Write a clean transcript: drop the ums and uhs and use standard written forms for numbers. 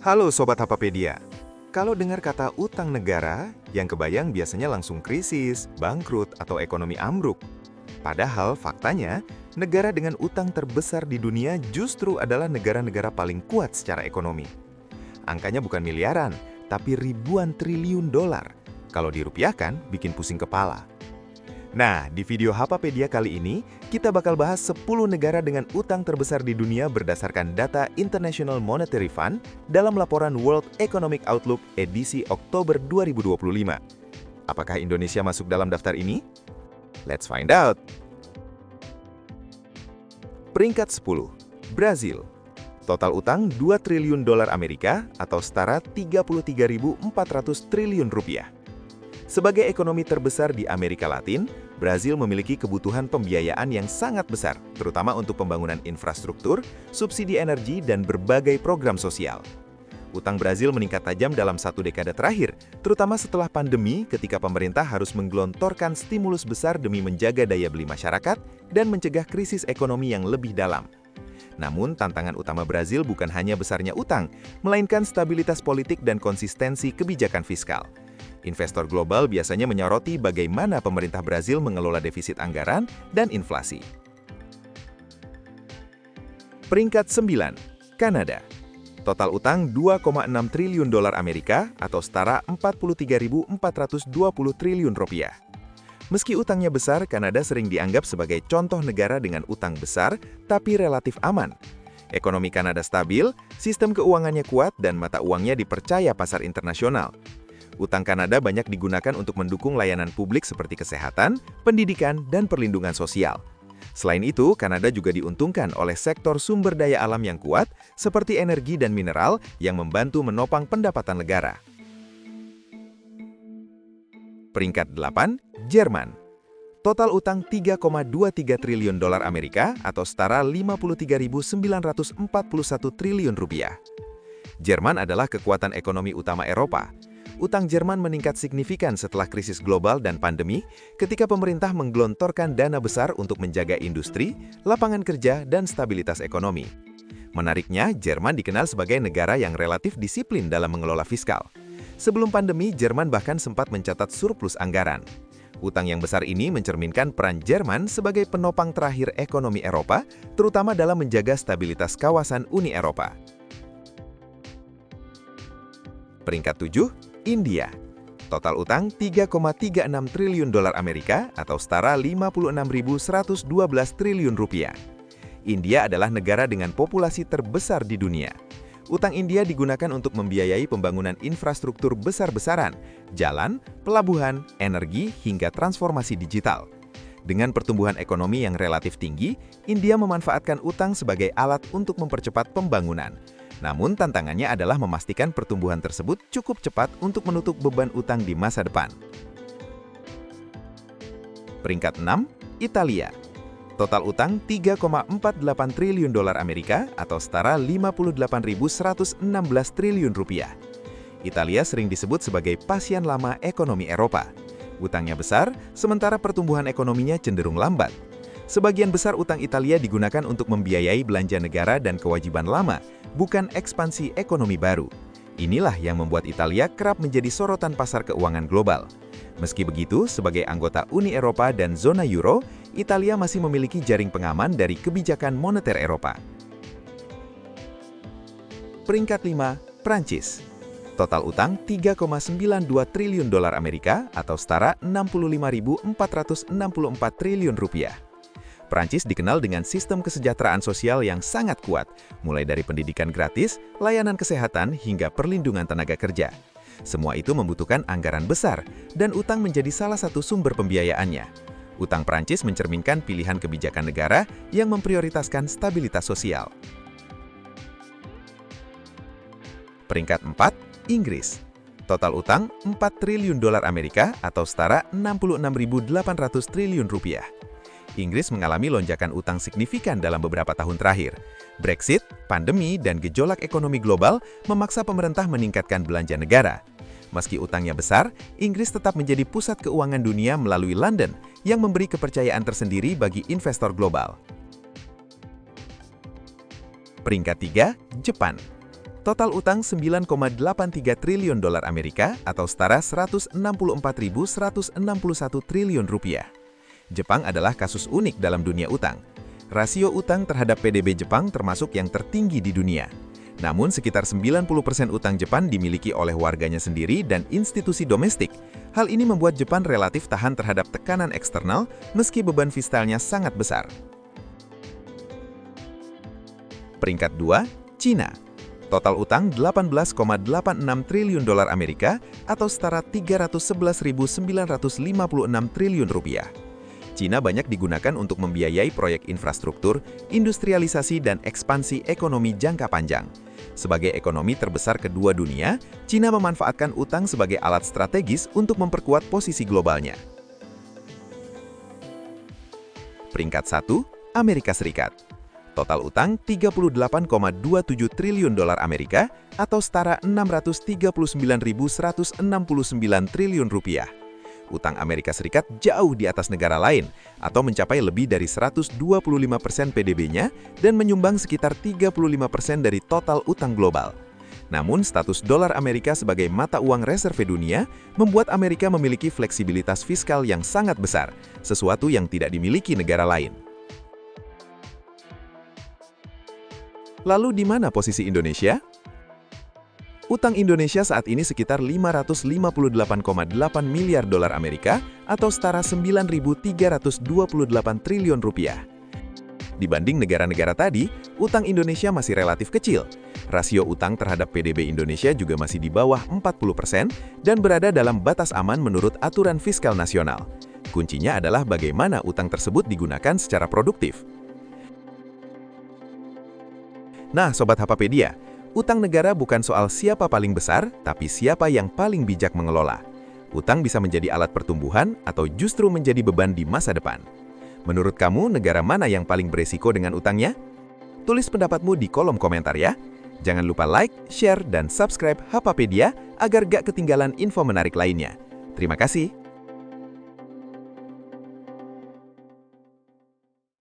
Halo Sobat Hapapedia. Kalau dengar kata utang negara, yang kebayang biasanya langsung krisis, bangkrut, atau ekonomi ambruk. Padahal faktanya, negara dengan utang terbesar di dunia justru adalah negara-negara paling kuat secara ekonomi. Angkanya bukan miliaran, tapi ribuan triliun dolar. Kalau dirupiahkan, bikin pusing kepala. Nah, di video Hapapedia kali ini, kita bakal bahas 10 negara dengan utang terbesar di dunia berdasarkan data International Monetary Fund dalam laporan World Economic Outlook edisi Oktober 2025. Apakah Indonesia masuk dalam daftar ini? Let's find out! Peringkat 10, Brazil. Total utang 2 triliun dolar Amerika atau setara 33.400 triliun rupiah. Sebagai ekonomi terbesar di Amerika Latin, Brazil memiliki kebutuhan pembiayaan yang sangat besar, terutama untuk pembangunan infrastruktur, subsidi energi, dan berbagai program sosial. Utang Brazil meningkat tajam dalam 1 dekade terakhir, terutama setelah pandemi ketika pemerintah harus menggelontorkan stimulus besar demi menjaga daya beli masyarakat dan mencegah krisis ekonomi yang lebih dalam. Namun, tantangan utama Brazil bukan hanya besarnya utang, melainkan stabilitas politik dan konsistensi kebijakan fiskal. Investor global biasanya menyoroti bagaimana pemerintah Brazil mengelola defisit anggaran dan inflasi. Peringkat 9, Kanada. Total utang 2,6 triliun dolar Amerika atau setara 43.420 triliun rupiah. Meski utangnya besar, Kanada sering dianggap sebagai contoh negara dengan utang besar tapi relatif aman. Ekonomi Kanada stabil, sistem keuangannya kuat, dan mata uangnya dipercaya pasar internasional. Utang Kanada banyak digunakan untuk mendukung layanan publik seperti kesehatan, pendidikan, dan perlindungan sosial. Selain itu, Kanada juga diuntungkan oleh sektor sumber daya alam yang kuat, seperti energi dan mineral yang membantu menopang pendapatan negara. Peringkat 8, Jerman. Total utang 3,23 triliun dolar Amerika atau setara 53.941 triliun rupiah. Jerman adalah kekuatan ekonomi utama Eropa. Utang Jerman meningkat signifikan setelah krisis global dan pandemi ketika pemerintah menggelontorkan dana besar untuk menjaga industri, lapangan kerja, dan stabilitas ekonomi. Menariknya, Jerman dikenal sebagai negara yang relatif disiplin dalam mengelola fiskal. Sebelum pandemi, Jerman bahkan sempat mencatat surplus anggaran. Utang yang besar ini mencerminkan peran Jerman sebagai penopang terakhir ekonomi Eropa, terutama dalam menjaga stabilitas kawasan Uni Eropa. Peringkat 7, India. Total utang 3,36 triliun dolar Amerika atau setara 56.112 triliun rupiah. India adalah negara dengan populasi terbesar di dunia. Utang India digunakan untuk membiayai pembangunan infrastruktur besar-besaran, jalan, pelabuhan, energi, hingga transformasi digital. Dengan pertumbuhan ekonomi yang relatif tinggi, India memanfaatkan utang sebagai alat untuk mempercepat pembangunan. Namun tantangannya adalah memastikan pertumbuhan tersebut cukup cepat untuk menutup beban utang di masa depan. Peringkat 6, Italia. Total utang 3,48 triliun dolar Amerika atau setara 58.116 triliun rupiah. Italia sering disebut sebagai pasien lama ekonomi Eropa. Utangnya besar, sementara pertumbuhan ekonominya cenderung lambat. Sebagian besar utang Italia digunakan untuk membiayai belanja negara dan kewajiban lama, bukan ekspansi ekonomi baru. Inilah yang membuat Italia kerap menjadi sorotan pasar keuangan global. Meski begitu, sebagai anggota Uni Eropa dan zona Euro, Italia masih memiliki jaring pengaman dari kebijakan moneter Eropa. Peringkat 5, Prancis. Total utang 3,92 triliun dolar Amerika atau setara 65.464 triliun rupiah. Prancis dikenal dengan sistem kesejahteraan sosial yang sangat kuat, mulai dari pendidikan gratis, layanan kesehatan, hingga perlindungan tenaga kerja. Semua itu membutuhkan anggaran besar, dan utang menjadi salah satu sumber pembiayaannya. Utang Prancis mencerminkan pilihan kebijakan negara yang memprioritaskan stabilitas sosial. Peringkat 4, Inggris. Total utang 4 triliun dolar Amerika atau setara 66.800 triliun rupiah. Inggris mengalami lonjakan utang signifikan dalam beberapa tahun terakhir. Brexit, pandemi, dan gejolak ekonomi global memaksa pemerintah meningkatkan belanja negara. Meski utangnya besar, Inggris tetap menjadi pusat keuangan dunia melalui London yang memberi kepercayaan tersendiri bagi investor global. Peringkat 3, Jepang. Total utang 9,83 triliun dolar Amerika atau setara 164.161 triliun rupiah. Jepang adalah kasus unik dalam dunia utang. Rasio utang terhadap PDB Jepang termasuk yang tertinggi di dunia. Namun sekitar 90% utang Jepang dimiliki oleh warganya sendiri dan institusi domestik. Hal ini membuat Jepang relatif tahan terhadap tekanan eksternal meski beban fiskalnya sangat besar. Peringkat 2, Cina. Total utang 18,86 triliun dolar Amerika atau setara 311.956 triliun rupiah. Cina banyak digunakan untuk membiayai proyek infrastruktur, industrialisasi, dan ekspansi ekonomi jangka panjang. Sebagai ekonomi terbesar kedua dunia, Cina memanfaatkan utang sebagai alat strategis untuk memperkuat posisi globalnya. Peringkat 1, Amerika Serikat. Total utang 38,27 triliun dolar Amerika atau setara 639.169 triliun rupiah. Utang Amerika Serikat jauh di atas negara lain atau mencapai lebih dari 125% PDB-nya dan menyumbang sekitar 35% dari total utang global. Namun, status dolar Amerika sebagai mata uang reserve dunia membuat Amerika memiliki fleksibilitas fiskal yang sangat besar, sesuatu yang tidak dimiliki negara lain. Lalu di mana posisi Indonesia? Utang Indonesia saat ini sekitar 558,8 miliar dolar Amerika atau setara 9.328 triliun rupiah. Dibanding negara-negara tadi, utang Indonesia masih relatif kecil. Rasio utang terhadap PDB Indonesia juga masih di bawah 40% dan berada dalam batas aman menurut aturan fiskal nasional. Kuncinya adalah bagaimana utang tersebut digunakan secara produktif. Nah, Sobat Hapapedia, utang negara bukan soal siapa paling besar, tapi siapa yang paling bijak mengelola. Utang bisa menjadi alat pertumbuhan atau justru menjadi beban di masa depan. Menurut kamu, negara mana yang paling beresiko dengan utangnya? Tulis pendapatmu di kolom komentar ya. Jangan lupa like, share, dan subscribe Hapapedia agar gak ketinggalan info menarik lainnya. Terima kasih.